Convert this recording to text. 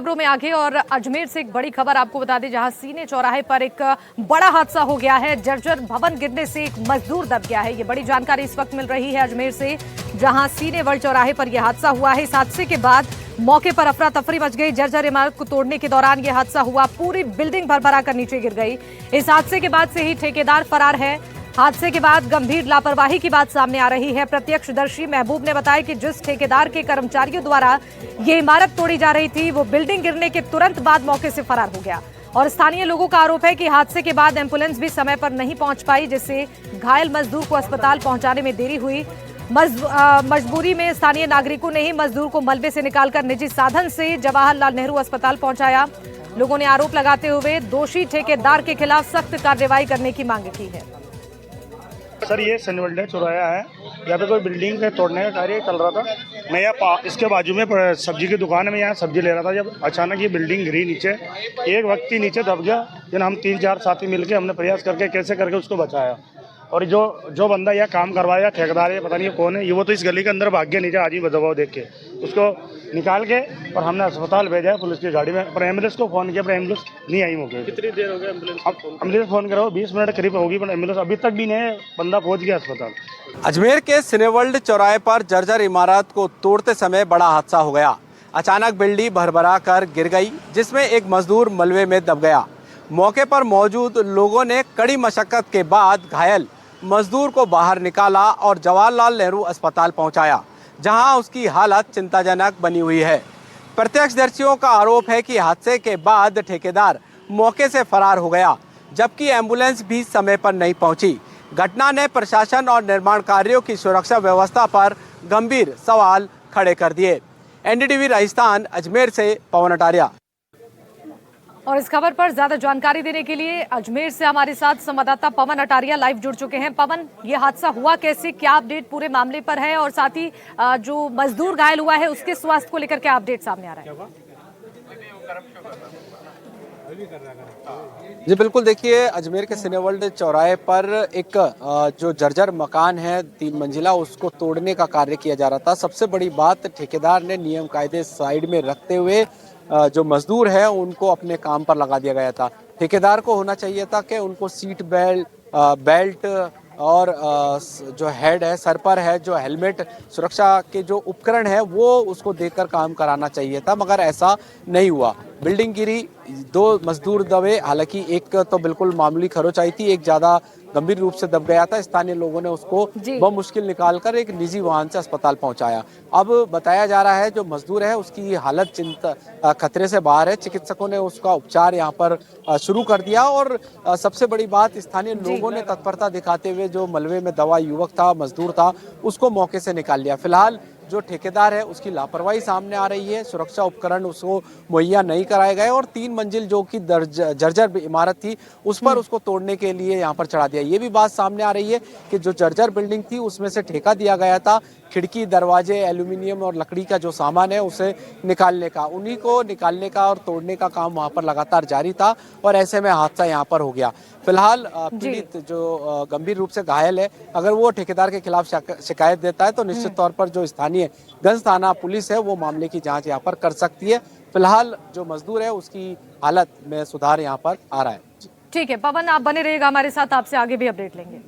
खबरों में आगे और अजमेर से एक बड़ी खबर आपको बता दें, जहां सीने चौराहे पर एक बड़ा हादसा हो गया है। जर्जर भवन गिरने से एक मजदूर दब गया है। ये बड़ी जानकारी इस वक्त मिल रही है अजमेर से, जहां सीने वर्ल्ड चौराहे पर यह हादसा हुआ है। इस हादसे के बाद मौके पर अफरा तफरी मच गई। जर्जर इमारत को तोड़ने के दौरान यह हादसा हुआ, पूरी बिल्डिंग भरभरा कर नीचे गिर गई। इस हादसे के बाद से ही ठेकेदार फरार है। हादसे के बाद गंभीर लापरवाही की बात सामने आ रही है। प्रत्यक्षदर्शी महबूब ने बताया कि जिस ठेकेदार के कर्मचारियों द्वारा ये इमारत तोड़ी जा रही थी, वो बिल्डिंग गिरने के तुरंत बाद मौके से फरार हो गया। और स्थानीय लोगों का आरोप है कि हादसे के बाद एम्बुलेंस भी समय पर नहीं पहुंच पाई, जिससे घायल मजदूर को अस्पताल पहुंचाने में देरी हुई। मजबूरी में स्थानीय नागरिकों ने ही मजदूर को मलबे से निकालकर निजी साधन से जवाहरलाल नेहरू अस्पताल पहुंचाया। लोगों ने आरोप लगाते हुए दोषी ठेकेदार के खिलाफ सख्त कार्रवाई करने की मांग की है। सर, ये सनवर्ल्ड चौराया है। यहाँ पे कोई बिल्डिंग के तोड़ने का कार्य चल रहा था। मैं यहाँ इसके बाजू में सब्जी की दुकान में यहाँ सब्जी ले रहा था, जब अचानक ये बिल्डिंग गिरी नीचे। एक व्यक्ति नीचे दब गया, जिन हम 3-4 साथी मिलके हमने प्रयास करके कैसे करके उसको बचाया। और जो बंदा यहाँ काम करवाया, ठेकेदार है, पता नहीं कौन है, ये वो तो इस गली के अंदर भाग गया नीचे। आज ही दबाव देख के उसको निकाल के और हमने अस्पताल भेजा है पुलिस की गाड़ी में। पर एम्बुलेंस को फोन किया, पर एम्बुलेंस नहीं आई मौके। कितनी देर हो गई एम्बुलेंस फोन करो, 20 मिनट करीब होगी, पर एम्बुलेंस अभी तक भी नहीं, बंदा पहुंच गया अस्पताल। अजमेर के सिनेवर्ल्ड चौराहे पर जर्जर इमारत को तोड़ते समय बड़ा हादसा हो गया। अचानक बिल्डिंग भरभरा कर गिर गई, जिसमें एक मजदूर मलबे में दब गया। मौके पर मौजूद लोगों ने कड़ी मशक्कत के बाद घायल मजदूर को बाहर निकाला और जवाहरलाल नेहरू अस्पताल पहुंचाया, जहां उसकी हालत चिंताजनक बनी हुई है। प्रत्यक्षदर्शियों का आरोप है कि हादसे के बाद ठेकेदार मौके से फरार हो गया, जबकि एम्बुलेंस भी समय पर नहीं पहुंची। घटना ने प्रशासन और निर्माण कार्यों की सुरक्षा व्यवस्था पर गंभीर सवाल खड़े कर दिए। एनडीटीवी राजस्थान, अजमेर से पवन अटारिया। और इस खबर पर ज्यादा जानकारी देने के लिए अजमेर से हमारे साथ संवाददाता पवन अटारिया लाइव जुड़ चुके हैं। पवन, ये हादसा हुआ कैसे, क्या अपडेट पूरे मामले पर है, और साथ ही जो मजदूर घायल हुआ है उसके स्वास्थ्य को लेकर क्या अपडेट सामने आ रहा है? जी बिल्कुल, देखिए अजमेर के सिनेवर्ल्ड चौराहे पर एक जो जर्जर मकान है 3 मंजिला, उसको तोड़ने का कार्य किया जा रहा था। सबसे बड़ी बात, ठेकेदार ने नियम कायदे साइड में रखते हुए जो मजदूर है उनको अपने काम पर लगा दिया गया था। ठेकेदार को होना चाहिए था कि उनको सीट बेल्ट और जो हेड है, सर पर है जो हेलमेट, सुरक्षा के जो उपकरण है वो उसको देकर काम कराना चाहिए था, मगर ऐसा नहीं हुआ। बिल्डिंग गिरी, 2 मजदूर दबे, हालांकि एक तो बिल्कुल मामूली खरोच आई थी, एक ज़्यादा गंभीर रूप से दब गया था। स्थानीय लोगों ने उसको बमुश्किल निकालकर एक निजी वाहन से अस्पताल पहुंचाया। अब बताया जा रहा है जो मजदूर है उसकी हालत खतरे से बाहर है। चिकित्सकों ने उसका उपचार यहाँ पर शुरू कर दिया और सबसे बड़ी बात, स्थानीय लोगों ने तत्परता दिखाते हुए जो मलबे में दबा युवक था, मजदूर था, उसको मौके से निकाल लिया। फिलहाल जो ठेकेदार है उसकी लापरवाही सामने आ रही है, सुरक्षा उपकरण उसको मुहैया नहीं कराए गए और 3 मंजिल जो कि जर्जर इमारत थी उस पर उसको तोड़ने के लिए यहाँ पर चढ़ा दिया। ये भी बात सामने आ रही है कि जो जर्जर बिल्डिंग थी उसमें से ठेका दिया गया था खिड़की, दरवाजे, एल्यूमिनियम और लकड़ी का जो सामान है उसे निकालने का, उन्हीं को निकालने का और तोड़ने का काम वहाँ पर लगातार जारी था और ऐसे में हादसा यहाँ पर हो गया। फिलहाल पीड़ित जो गंभीर रूप से घायल है, अगर वो ठेकेदार के खिलाफ शिकायत देता है तो निश्चित तौर पर जो स्थानीय गंज थाना पुलिस है वो मामले की जांच यहाँ पर कर सकती है। फिलहाल जो मजदूर है उसकी हालत में सुधार यहाँ पर आ रहा है। ठीक है पवन, आप बने रहिएगा हमारे साथ, आपसे आगे भी अपडेट लेंगे।